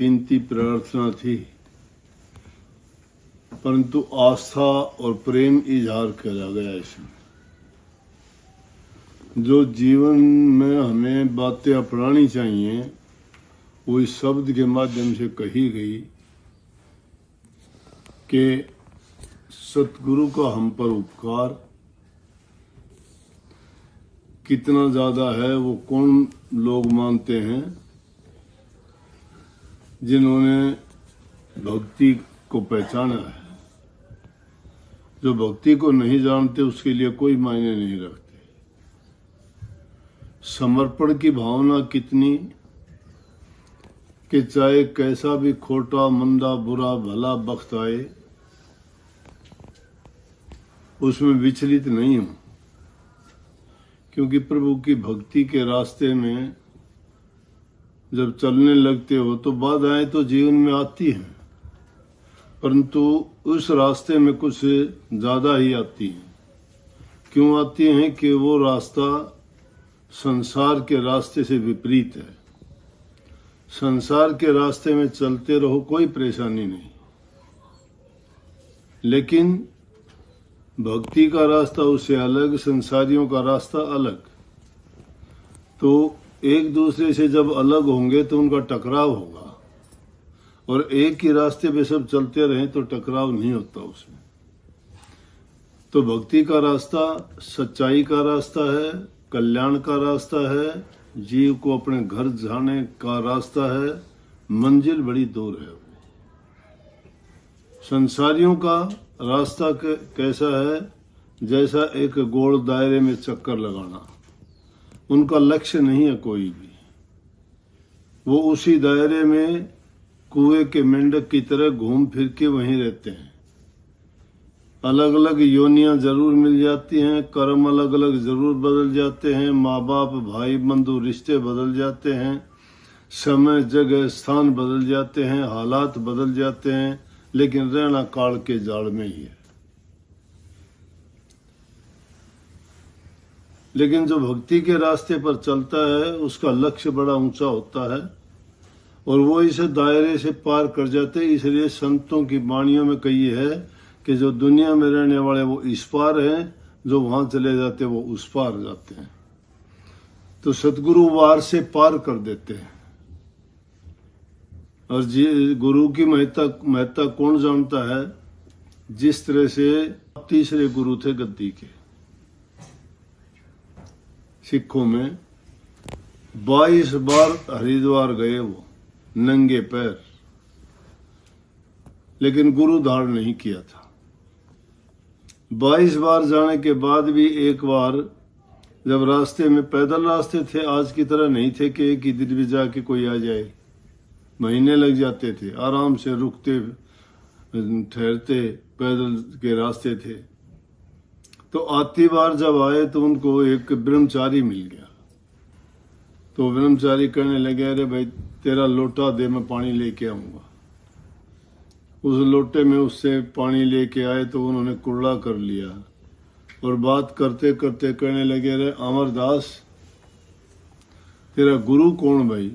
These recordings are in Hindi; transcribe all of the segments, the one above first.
विनती प्रार्थना थी, परंतु आस्था और प्रेम इजहार करा गया इसमें। जो जीवन में हमें बातें अपनानी चाहिए वो इस शब्द के माध्यम से कही गई कि सतगुरु का हम पर उपकार कितना ज़्यादा है वो कौन लोग मानते हैं जिन्होंने भक्ति को पहचाना है। जो भक्ति को नहीं जानते उसके लिए कोई मायने नहीं रखते। समर्पण की भावना कितनी कि चाहे कैसा भी खोटा मंदा बुरा भला वक्त आए उसमें विचलित नहीं हूं, क्योंकि प्रभु की भक्ति के रास्ते में जब चलने लगते हो तो बाधाएं तो जीवन में आती हैं, परंतु उस रास्ते में कुछ ज्यादा ही आती हैं। क्यों आती हैं कि वो रास्ता संसार के रास्ते से विपरीत है। संसार के रास्ते में चलते रहो कोई परेशानी नहीं, लेकिन भक्ति का रास्ता उससे अलग, संसारियों का रास्ता अलग। तो एक दूसरे से जब अलग होंगे तो उनका टकराव होगा, और एक ही रास्ते पे सब चलते रहें तो टकराव नहीं होता उसमें। तो भक्ति का रास्ता सच्चाई का रास्ता है, कल्याण का रास्ता है, जीव को अपने घर जाने का रास्ता है। मंजिल बड़ी दूर है। संसारियों का रास्ता कैसा है? जैसा एक गोल दायरे में चक्कर लगाना। उनका लक्ष्य नहीं है कोई भी। वो उसी दायरे में कुएं के मेंढक की तरह घूम फिर के वहीं रहते हैं। अलग अलग योनियां जरूर मिल जाती हैं, कर्म अलग अलग जरूर बदल जाते हैं, माँ बाप भाई बंधु रिश्ते बदल जाते हैं, समय जगह स्थान बदल जाते हैं, हालात बदल जाते हैं, लेकिन रहना काल के जाल में ही है। लेकिन जो भक्ति के रास्ते पर चलता है उसका लक्ष्य बड़ा ऊंचा होता है और वो इस दायरे से पार कर जाते हैं। इसलिए संतों की वाणियों में कही है कि जो दुनिया में रहने वाले वो इस पार हैं, जो वहां चले जाते वो उस पार जाते हैं। तो सतगुरु वार से पार कर देते हैं। और गुरु की महत्ता कौन जानता है? जिस तरह से तीसरे गुरु थे गद्दी के सिखों में, 22 बार हरिद्वार गए वो नंगे पैर, लेकिन गुरु धारण नहीं किया था। 22 बार जाने के बाद भी एक बार जब रास्ते में, पैदल रास्ते थे, आज की तरह नहीं थे कि एक ही दिन भी जाके कोई आ जाए। महीने लग जाते थे, आराम से रुकते ठहरते, पैदल के रास्ते थे। तो आती बार जब आए तो उनको एक ब्रह्मचारी मिल गया। तो ब्रह्मचारी कहने लगे, अरे भाई तेरा लोटा दे, मैं पानी लेके आऊंगा। उस लोटे में उससे पानी लेके आए तो उन्होंने कुल्ला कर लिया और बात करते करते कहने लगे, अरे अमरदास तेरा गुरु कौन भाई?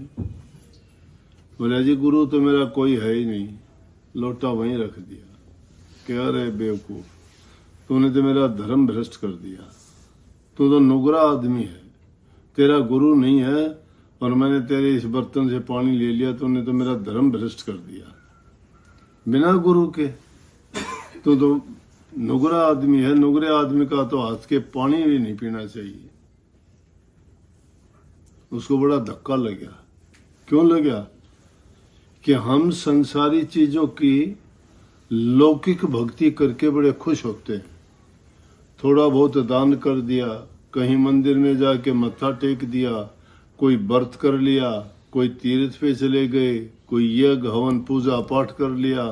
बोले, जी गुरु तो मेरा कोई है ही नहीं। लोटा वहीं रख दिया। कह रहे बेवकूफ, तूने तो मेरा धर्म भ्रष्ट कर दिया। तू तो नुगरा आदमी है, तेरा गुरु नहीं है, और मैंने तेरे इस बर्तन से पानी ले लिया, तूने तो मेरा धर्म भ्रष्ट कर दिया बिना गुरु के। तू तो नुगरा आदमी है, नुगरे आदमी का तो हाथ के पानी भी नहीं पीना चाहिए। उसको बड़ा धक्का लगा। क्यों लगा? कि हम संसारी चीजों की लौकिक भक्ति करके बड़े खुश होते हैं। थोड़ा बहुत दान कर दिया, कहीं मंदिर में जाके मत्था टेक दिया, कोई व्रत कर लिया, कोई तीर्थ पे चले गए, कोई यज्ञ हवन पूजा पाठ कर लिया,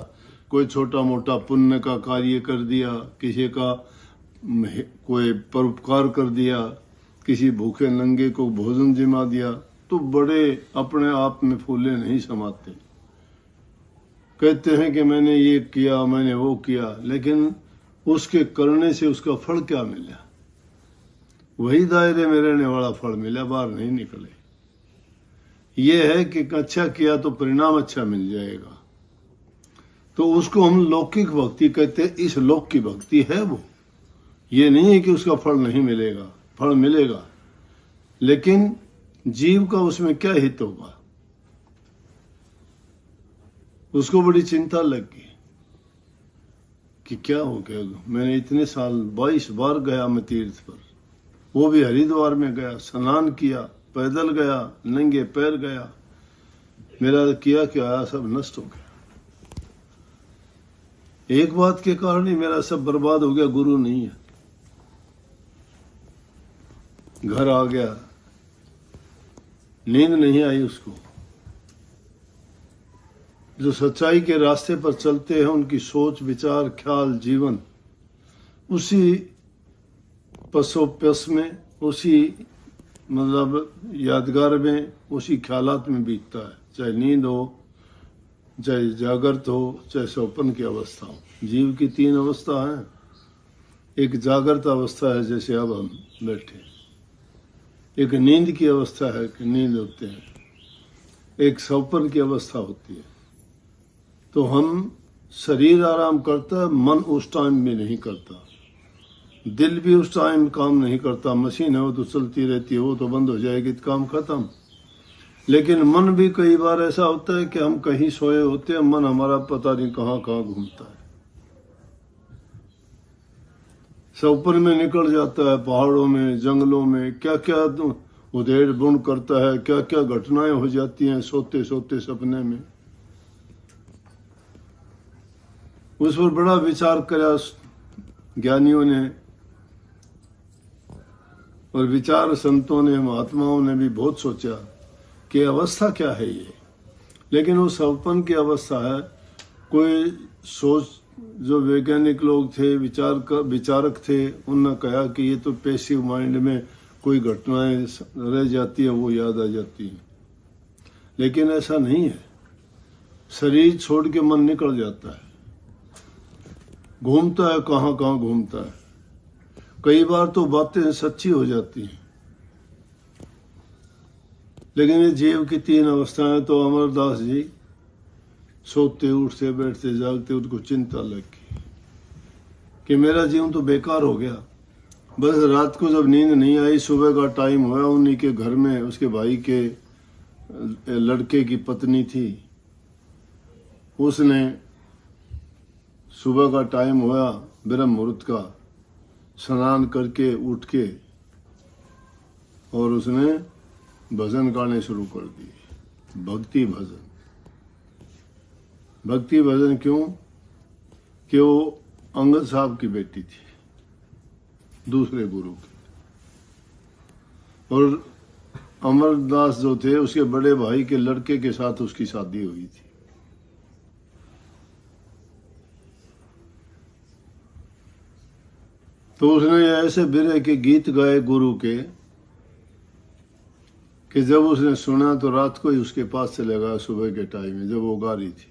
कोई छोटा मोटा पुण्य का कार्य कर दिया, किसी का कोई परोपकार कर दिया, किसी भूखे नंगे को भोजन जिमा दिया, तो बड़े अपने आप में फूले नहीं समाते। कहते हैं कि मैंने ये किया, मैंने वो किया, लेकिन उसके करने से उसका फल क्या मिला? वही दायरे में रहने वाला फल मिला, बाहर नहीं निकले। ये है कि अच्छा किया तो परिणाम अच्छा मिल जाएगा। तो उसको हम लौकिक भक्ति कहते हैं। इस लोक की भक्ति है वो, ये नहीं है कि उसका फल नहीं मिलेगा, फल मिलेगा, लेकिन जीव का उसमें क्या हित होगा, उसको बड़ी चिंता लग गई कि क्या हो गया। मैंने इतने साल 22 बार गया मैं तीर्थ पर, वो भी हरिद्वार में गया, स्नान किया, पैदल गया, नंगे पैर गया, मेरा किया क्या सब नष्ट हो गया। एक बात के कारण ही मेरा सब बर्बाद हो गया, गुरु नहीं है। घर आ गया, नींद नहीं आई उसको। जो सच्चाई के रास्ते पर चलते हैं उनकी सोच, विचार, ख्याल, जीवन उसी पसोपस में, उसी मतलब यादगार में, उसी ख्यालात में बीतता है। चाहे नींद हो, चाहे जागृत हो, चाहे स्वप्न की अवस्था हो। जीव की 3 अवस्था है। एक जागृत अवस्था है जैसे अब हम बैठे, एक नींद की अवस्था है कि नींद होते हैं, एक स्वप्न की अवस्था होती है। तो हम शरीर आराम करता है, मन उस टाइम भी नहीं करता, दिल भी उस टाइम काम नहीं करता। मशीन है वो तो चलती रहती है, वो तो बंद हो जाएगी तो काम खत्म। लेकिन मन भी कई बार ऐसा होता है कि हम कहीं सोए होते हैं, मन हमारा पता नहीं कहाँ कहाँ घूमता है, स्वप्न में निकल जाता है, पहाड़ों में, जंगलों में क्या क्या उधेड़ बुन करता है, क्या क्या घटनाएं हो जाती हैं सोते सोते सपने में। उस पर बड़ा विचार करा ज्ञानियों ने, और विचार संतों ने, महात्माओं ने भी बहुत सोचा कि अवस्था क्या है ये। लेकिन वो स्वप्न की अवस्था है। कोई सोच, जो वैज्ञानिक लोग थे, विचारक थे, उन्होंने कहा कि ये तो पैसिव माइंड में कोई घटनाएं रह जाती है, वो याद आ जाती है। लेकिन ऐसा नहीं है। शरीर छोड़ के मन निकल जाता है, घूमता है, कहाँ कहाँ घूमता है। कई बार तो बातें सच्ची हो जाती हैं। लेकिन ये जीव की 3 अवस्थाएं, तो अमरदास जी सोते, उठते, बैठते, जागते, उनको चिंता लग गई कि मेरा जीवन तो बेकार हो गया। बस रात को जब नींद नहीं आई, सुबह का टाइम हुआ, उन्हीं के घर में उसके भाई के लड़के की पत्नी थी, उसने सुबह का टाइम हुआ, ब्रह्म मुहूर्त का, स्नान करके उठ के और उसने भजन गाने शुरू कर दिए। भक्ति भजन। भक्ति भजन क्यों? कि वो अंगद साहब की बेटी थी, दूसरे गुरु की, और अमरदास जो थे उसके बड़े भाई के लड़के के साथ उसकी शादी हुई थी। तो उसने ऐसे बिरह के गीत गाए गुरु के कि जब उसने सुना तो रात को ही उसके पास चले गया, सुबह के टाइम में जब वो गा रही थी।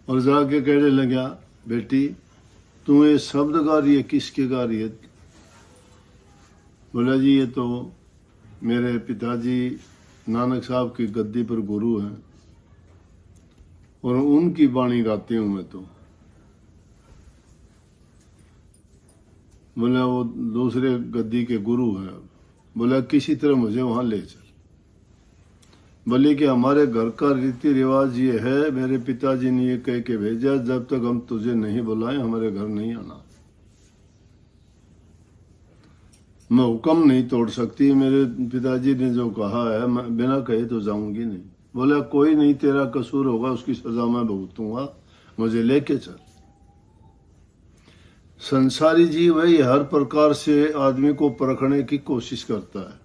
और जाके कहने लगा, बेटी तू ये शब्द गा रही है, किसके गा रही है? बोला जी ये तो मेरे पिताजी नानक साहब की गद्दी पर गुरु हैं और उनकी वाणी गाती हूं मैं तो। बोला वो दूसरे गद्दी के गुरु हैं। बोला किसी तरह मुझे वहां ले चल। बोले कि हमारे घर का रीति रिवाज ये है, मेरे पिताजी ने ये कह के भेजा, जब तक हम तुझे नहीं बुलाए हमारे घर नहीं आना। मैं हुक्म नहीं तोड़ सकती, मेरे पिताजी ने जो कहा है मैं बिना कहे तो जाऊंगी नहीं। बोला कोई नहीं, तेरा कसूर होगा, उसकी सजा मैं भुगतूंगा, मुझे लेके चल। संसारी जीव है ये, हर प्रकार से आदमी को परखने की कोशिश करता है।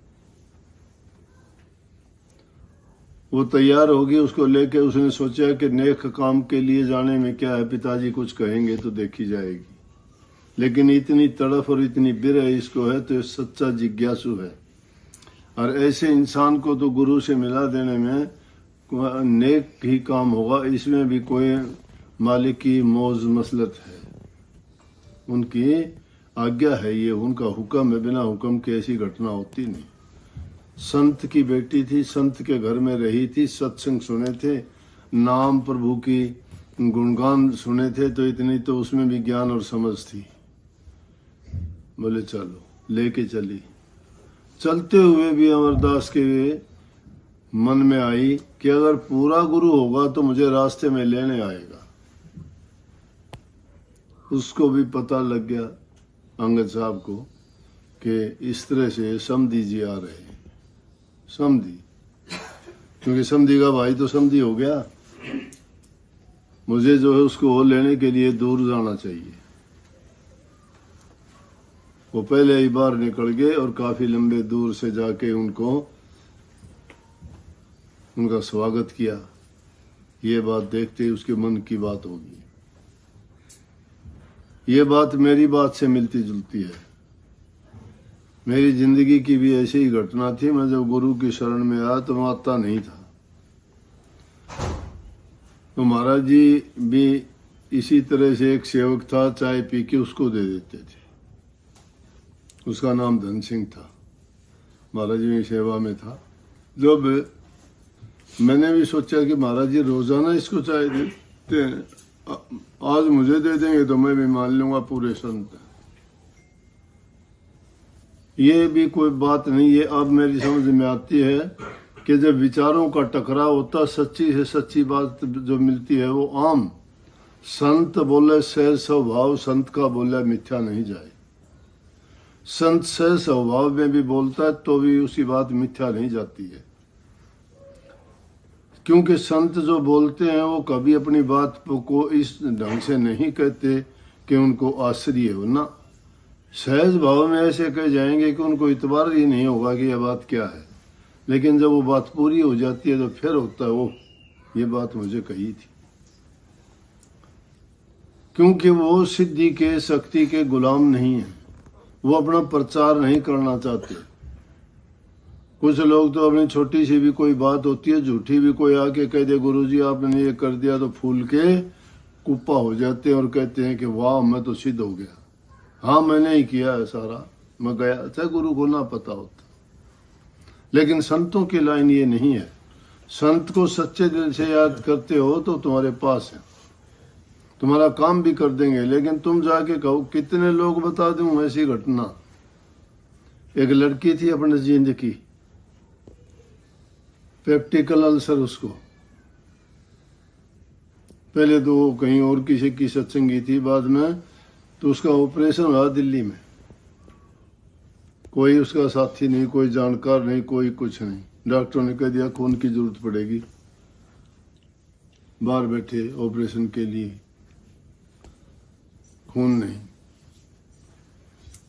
वो तैयार होगी, उसको लेके उसने सोचा कि नेक काम के लिए जाने में क्या है, पिताजी कुछ कहेंगे तो देखी जाएगी। लेकिन इतनी तड़फ और इतनी बिरह इसको है तो ये सच्चा जिज्ञासु है। और ऐसे इंसान को तो गुरु से मिला देने में नेक ही काम होगा, इसमें भी कोई मालिक की मौज मसलत है, उनकी आज्ञा है, ये उनका हुक्म है, बिना हुक्म के ऐसी घटना होती नहीं। संत की बेटी थी, संत के घर में रही थी, सत्संग सुने थे, नाम प्रभु की गुणगान सुने थे, तो इतनी तो उसमें भी ज्ञान और समझ थी। बोले चलो, लेके चली। चलते हुए भी अमरदास के मन में आई कि अगर पूरा गुरु होगा तो मुझे रास्ते में लेने आएगा। उसको भी पता लग गया अंगद साहब को कि इस तरह से समधी जी आ रहे हैं। समधी, क्योंकि समधी का भाई तो समधी हो गया, मुझे जो है उसको लेने के लिए दूर जाना चाहिए। वो पहले ही बाहर निकल गए और काफी लंबे दूर से जाके उनका स्वागत किया। ये बात देखते ही उसके मन की बात होगी। ये बात मेरी बात से मिलती जुलती है। मेरी जिंदगी की भी ऐसी ही घटना थी। मैं जब गुरु की शरण में आया तो मैं आता नहीं था, तो महाराज जी भी इसी तरह से एक सेवक था, चाय पी के उसको दे देते थे। उसका नाम धन सिंह था, महाराज जी की सेवा में था। जब मैंने भी सोचा कि महाराज जी रोजाना इसको चाय देते हैं, आज मुझे दे देंगे तो मैं भी मान लूंगा पूरे संत। ये भी कोई बात नहीं है। अब मेरी समझ में आती है कि जब विचारों का टकराव होता, सच्ची से सच्ची बात जो मिलती है वो आम। संत बोले सहज स्वभाव, संत का बोले मिथ्या नहीं जाए। संत सहज स्वभाव में भी बोलता है तो भी उसी बात मिथ्या नहीं जाती है, क्योंकि संत जो बोलते हैं वो कभी अपनी बात को इस ढंग से नहीं कहते कि उनको आश्चर्य हो ना। सहज भाव में ऐसे कह जाएंगे कि उनको इतबार ही नहीं होगा कि यह बात क्या है, लेकिन जब वो बात पूरी हो जाती है तो फिर होता है वो ये बात मुझे कही थी। क्योंकि वो सिद्धि के शक्ति के गुलाम नहीं है, वो अपना प्रचार नहीं करना चाहते। कुछ लोग तो अपनी छोटी सी भी कोई बात होती है, झूठी भी कोई आके कह दे गुरुजी आपने ये कर दिया, तो फूल के कुप्पा हो जाते हैं और कहते हैं कि वाह मैं तो सिद्ध हो गया, हाँ मैंने ही किया है सारा, मैं गया। चाहे गुरु को ना पता होता। लेकिन संतों की लाइन ये नहीं है। संत को सच्चे दिल से याद करते हो तो तुम्हारे पास है, तुम्हारा काम भी कर देंगे। लेकिन तुम जाके कहो, कितने लोग बता दूं ऐसी घटना। एक लड़की थी अपने जिंद की, पेप्टिकल अल्सर उसको। पहले तो कहीं और किसी की सत्संगी थी, बाद में तो उसका ऑपरेशन हुआ दिल्ली में। कोई उसका साथी नहीं, कोई जानकार नहीं, कोई कुछ नहीं। डॉक्टर ने कह दिया खून की जरूरत पड़ेगी। बाहर बैठे ऑपरेशन के लिए, खून नहीं।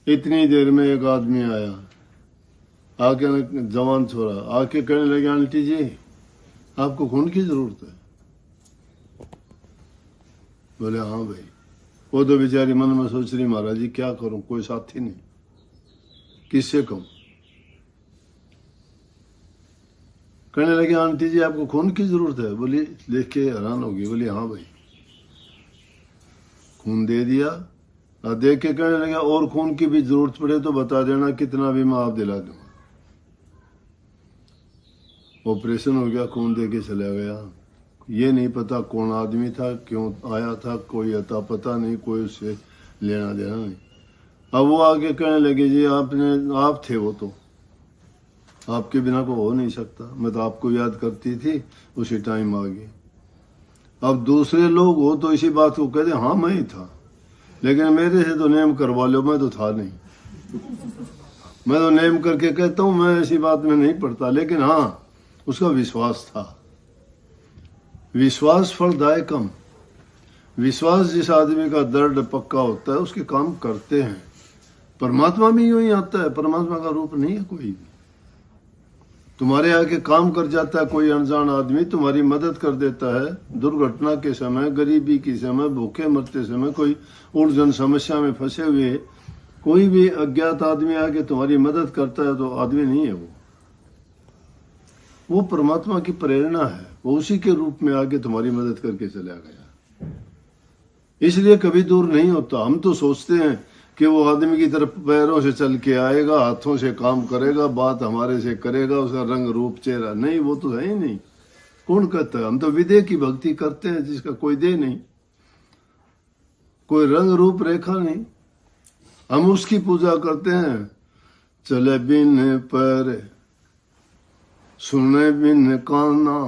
इतनी देर में एक आदमी आया, आके जवान छोरा आके कहने लगे आंटी जी आपको खून की जरूरत है। बोले हाँ भाई। वो तो बेचारी मन में सोच रही महाराज जी क्या करूं, कोई साथी नहीं, किससे कहूं। कहने लगे आंटी जी आपको खून की जरूरत है। बोली, देख के हैरान होगी। बोली हाँ भाई। खून दे दिया और देख के कहने लगे और खून की भी जरूरत पड़े तो बता देना, कितना भी मैं आप दिला दूंगा। ऑपरेशन हो गया, खून दे के चला गया। ये नहीं पता कौन आदमी था, क्यों आया था, कोई अता पता नहीं, कोई उससे लेना देना नहीं। अब वो आगे कहने लगे जी आप थे वो, तो आपके बिना को हो नहीं सकता, मैं तो आपको याद करती थी, उसी टाइम आ गई। अब दूसरे लोग हो तो इसी बात को कहते हाँ मैं ही था, लेकिन मेरे से तो नेम करवा लो, मैं तो था नहीं। मैं तो नेम करके कहता हूँ, मैं ऐसी बात में नहीं पड़ता। लेकिन हाँ उसका विश्वास था। विश्वास फलदायकम। विश्वास जिस आदमी का दृढ़ पक्का होता है उसके काम करते हैं। परमात्मा भी यूं ही आता है, परमात्मा का रूप नहीं है कोई भी। तुम्हारे आके काम कर जाता है कोई अनजान आदमी, तुम्हारी मदद कर देता है दुर्घटना के समय, गरीबी के समय, भूखे मरते समय, कोई उलझन समस्या में फंसे हुए कोई भी अज्ञात आदमी आके तुम्हारी मदद करता है तो आदमी नहीं है वो परमात्मा की प्रेरणा है। वो उसी के रूप में आके तुम्हारी मदद करके चला गया, इसलिए कभी दूर नहीं होता। हम तो सोचते हैं कि वो आदमी की तरफ पैरों से चल के आएगा, हाथों से काम करेगा, बात हमारे से करेगा, उसका रंग रूप चेहरा नहीं, वो तो है ही नहीं। कौन कहता है? हम तो विदेह की भक्ति करते हैं जिसका कोई देह नहीं, कोई रंग रूप रेखा नहीं, हम उसकी पूजा करते हैं। चले बिन पैर, सुने बिन काना,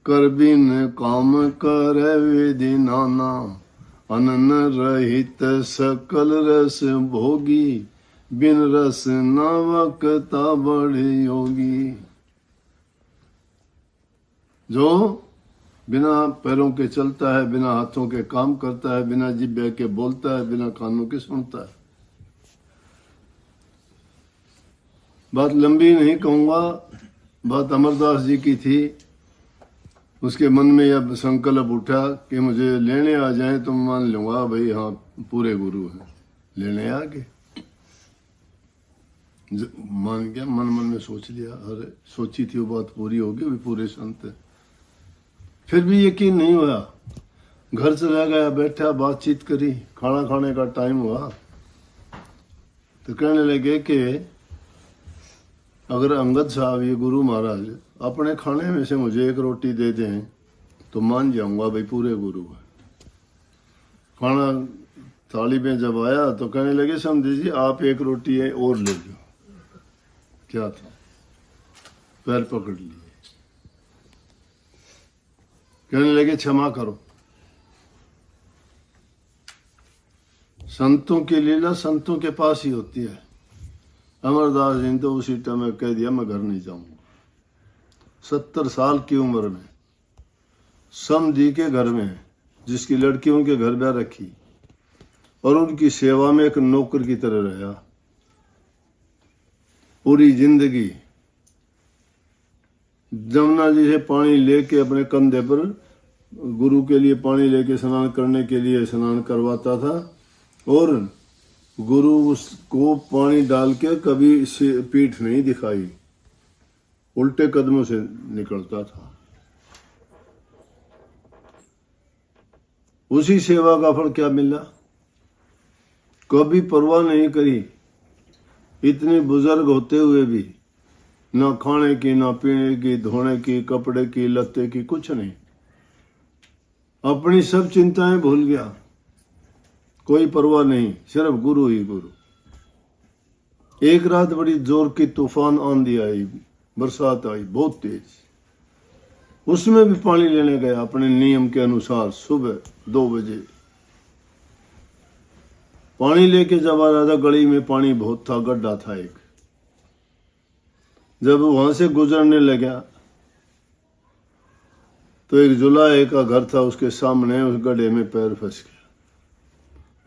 कर बिन काम करे विधि नाना, अनन रहित सकल रस भोगी, बिन रस नावकता बड़े योगी। जो बिना पैरों के चलता है, बिना हाथों के काम करता है, बिना जिब्बे के बोलता है, बिना कानों के सुनता है। बात लंबी नहीं कहूंगा, बात अमरदास जी की थी। उसके मन में यह संकल्प उठा कि मुझे लेने आ जाए तो मान लूंगा भाई हाँ पूरे गुरु हैं। लेने आ गए, मान गया, मन मन में सोच लिया, अरे सोची थी वो बात पूरी होगी, भी पूरे संत है। फिर भी यकीन नहीं हुआ, घर चला गया, बैठा, बातचीत करी, खाना खाने का टाइम हुआ तो कहने लगे कि अगर अंगद साहब ये गुरु महाराज अपने खाने में से मुझे एक रोटी दे दें तो मान जाऊंगा भाई पूरे गुरु है। खाना थाली में जब आया तो कहने लगे समझे जी आप एक रोटी है और ले लो। क्या था? पैर पकड़ लिए, कहने लगे क्षमा करो। संतों की लीला संतों के पास ही होती है। अमरदास जी ने तो उसी टाइम में कह दिया मैं घर नहीं जाऊंगा। 70 साल की उम्र में समधी के घर में, जिसकी लड़की उनके घर ब्याह रखी और उनकी सेवा में एक नौकर की तरह रहा पूरी जिंदगी। जमुना जी से पानी लेके अपने कंधे पर गुरु के लिए पानी लेके स्नान करने के लिए स्नान करवाता था और गुरु उसको पानी डाल के कभी पीठ नहीं दिखाई, उल्टे कदमों से निकलता था। उसी सेवा का फल क्या मिला? कभी परवाह नहीं करी, इतने बुजुर्ग होते हुए भी ना खाने की, ना पीने की, धोने की, कपड़े की, लत्ते की, कुछ नहीं। अपनी सब चिंताएं भूल गया, कोई परवाह नहीं, सिर्फ गुरु ही गुरु। एक रात बड़ी जोर की तूफान आंधी आई, बरसात आई बहुत तेज, उसमें भी पानी लेने गया अपने नियम के अनुसार। सुबह 2 बजे पानी लेके जब आ रहा था, गली में पानी बहुत था, गड्ढा था एक। जब वहां से गुजरने लगा तो एक जुलाहे का घर था, उसके सामने उस गड्ढे में पैर फंस गया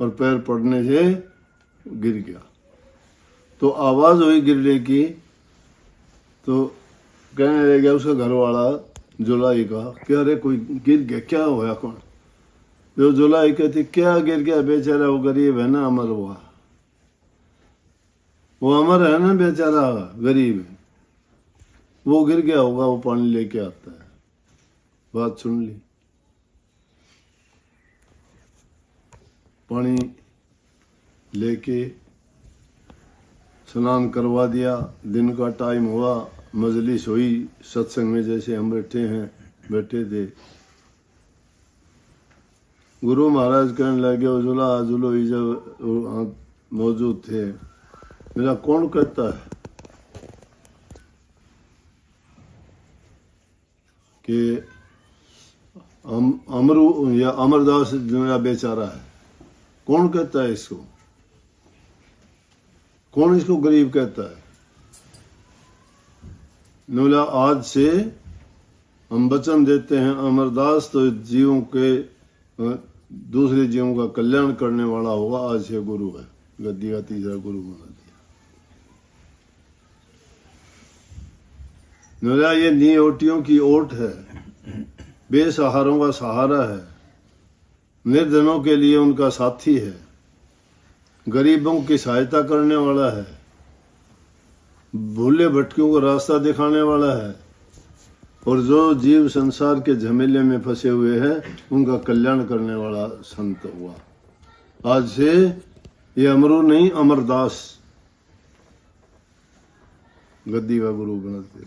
और पैर पड़ने से गिर गया। तो आवाज हुई गिरने की, तो कहने लगा उसका घर वाला जुलाई का कि अरे कोई गिर गया, क्या हुआ? कौन? जो जुलाई कहती क्या गिर गया बेचारा, वो गरीब है ना, अमर हुआ, वो अमर है ना बेचारा, गरीब है, वो गिर गया होगा, वो पानी लेके आता है। बात सुन ली, पानी लेके स्नान करवा दिया। दिन का टाइम हुआ, मजलिस हुई, सत्संग में जैसे हम बैठे थे। गुरु महाराज कहने लगे उजुला जुलो जब मौजूद थे, मेरा कौन कहता है कि अमरू या अमरदास मेरा बेचारा है? कौन कहता है इसको? कौन इसको गरीब कहता है? नोला आज से हम वचन देते हैं, अमरदास तो जीवों के दूसरे जीवों का कल्याण करने वाला होगा। आज से गुरु है, गद्दी का तीसरा गुरु बना दिया। नोला ये नियोटियों की ओट है, बेसहारों का सहारा है, निर्धनों के लिए उनका साथी है, गरीबों की सहायता करने वाला है, भूले भटकियों को रास्ता दिखाने वाला है, और जो जीव संसार के झमेले में फंसे हुए हैं उनका कल्याण करने वाला संत हुआ। आज से ये अमरू नहीं, अमरदास गद्दी का गुरु बनाते।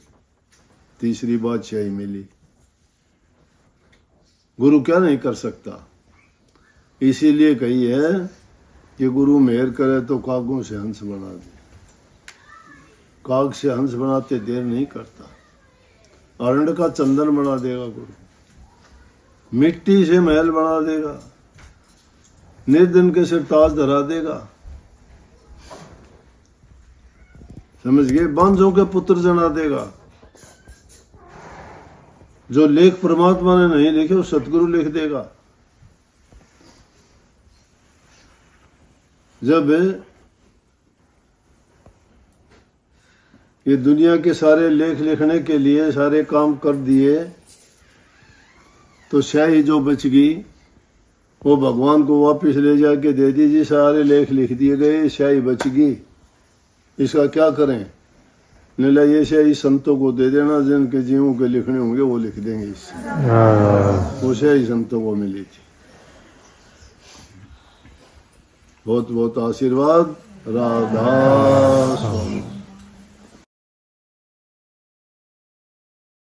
तीसरी बादशाही मिली। गुरु क्या नहीं कर सकता। इसीलिए कही है कि गुरु मेहर करे तो कागों से हंस बना दे। काग से हंस बनाते देर नहीं करता। अरंड का चंदन बना देगा गुरु। मिट्टी से महल बना देगा। निर्धन के सिर ताज धरा देगा। समझ गए। बांझों के पुत्र जना देगा। जो लेख परमात्मा ने नहीं लिखे वो सतगुरु लिख देगा। जब ये दुनिया के सारे लेख लिखने के लिए सारे काम कर दिए तो स्याही जो बच गई वो भगवान को वापस ले जाके दे दीजिए। सारे लेख लिख दिए गए, स्याही बच गई, इसका क्या करें? नीला ये स्याही संतों को दे देना, जिनके जीवों के लिखने होंगे वो लिख देंगे। इससे वो स्याही संतों को मिली थी। बहुत बहुत आशीर्वाद। राधा